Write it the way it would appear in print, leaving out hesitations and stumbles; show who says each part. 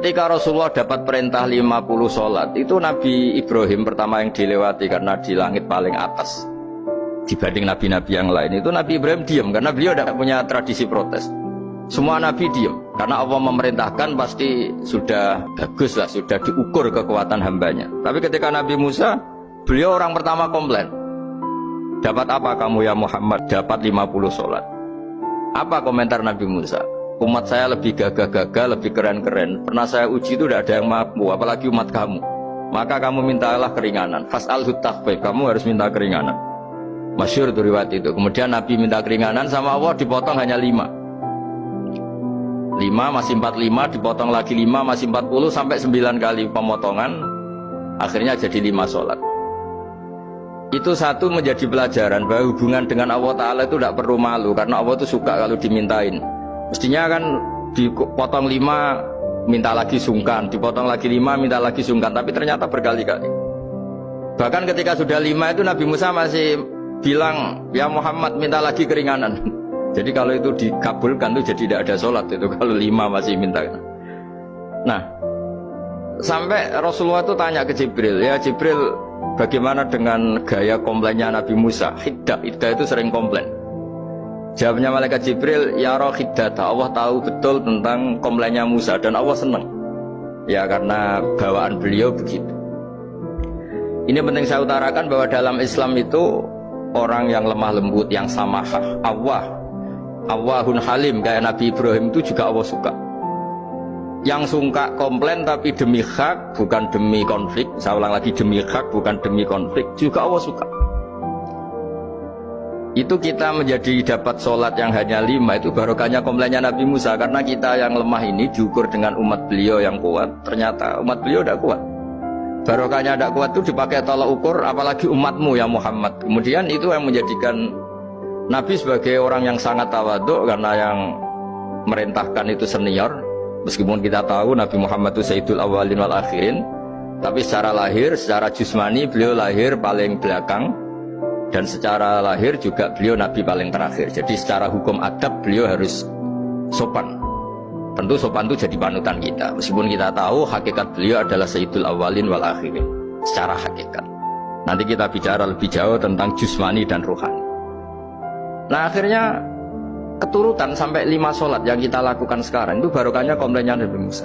Speaker 1: Ketika Rasulullah dapat perintah 50 sholat, itu Nabi Ibrahim pertama yang dilewati karena di langit paling atas dibanding nabi-nabi yang lain. Itu Nabi Ibrahim diam karena beliau tidak punya tradisi protes. Semua nabi diam karena Allah memerintahkan, pasti sudah bagus lah, sudah diukur kekuatan hambanya. Tapi ketika Nabi Musa, beliau orang pertama komplain. Dapat apa kamu ya Muhammad? Dapat 50 sholat. Apa komentar Nabi Musa? Umat saya lebih gagah-gagah, lebih keren-keren. Pernah saya uji itu tidak ada yang mampu, apalagi umat kamu. Maka kamu mintalah keringanan. Fas'alhu takhfif, kamu harus minta keringanan. Masyhur itu riwayat itu. Kemudian Nabi minta keringanan, sama Allah dipotong hanya 5. 5 masih 45, dipotong lagi 5 masih 40, sampai 9 kali pemotongan. Akhirnya jadi 5 sholat. Itu satu menjadi pelajaran bahwa hubungan dengan Allah Ta'ala itu tidak perlu malu, karena Allah itu suka kalau dimintain. Mestinya kan dipotong 5 minta lagi sungkan, dipotong lagi 5 minta lagi sungkan, tapi ternyata berkali-kali. Bahkan ketika sudah 5 itu Nabi Musa masih bilang, ya Muhammad minta lagi keringanan. Jadi kalau itu dikabulkan itu jadi tidak ada sholat itu kalau 5 masih minta. Nah, sampai Rasulullah itu tanya ke Jibril, ya Jibril, bagaimana dengan gaya komplainnya Nabi Musa? Hiddah itu sering komplain. Jawabnya malaikat Jibril, ya roh hiddata, Allah tahu betul tentang komplainnya Musa dan Allah senang. Ya karena bawaan beliau begitu. Ini penting saya utarakan bahwa dalam Islam itu orang yang lemah lembut, yang samahah, Awwahun halim, kayak Nabi Ibrahim itu juga Allah suka. Yang suka komplain tapi demi hak, bukan demi konflik. Saya ulang lagi, demi hak bukan demi konflik, juga Allah suka. Itu kita menjadi dapat sholat yang hanya 5, itu barokahnya komplainnya Nabi Musa. Karena kita yang lemah ini diukur dengan umat beliau yang kuat, ternyata umat beliau tidak kuat. Barokahnya tidak kuat itu dipakai tolak ukur, apalagi umatmu ya Muhammad. Kemudian itu yang menjadikan Nabi sebagai orang yang sangat tawaduk, karena yang merintahkan itu senior. Meskipun kita tahu Nabi Muhammad itu Sayyidul Awwalin wal Akhirin, tapi secara lahir, secara jusmani beliau lahir paling belakang, dan secara lahir juga beliau Nabi paling terakhir. Jadi secara hukum adab beliau harus sopan. Tentu sopan itu jadi panutan kita, meskipun kita tahu hakikat beliau adalah Sayyidul Awwalin wal Akhirin secara hakikat. Nanti kita bicara lebih jauh tentang jusmani dan ruhani. Nah akhirnya keturutan sampai 5 sholat yang kita lakukan sekarang itu barokahnya komplainnya Nabi Musa.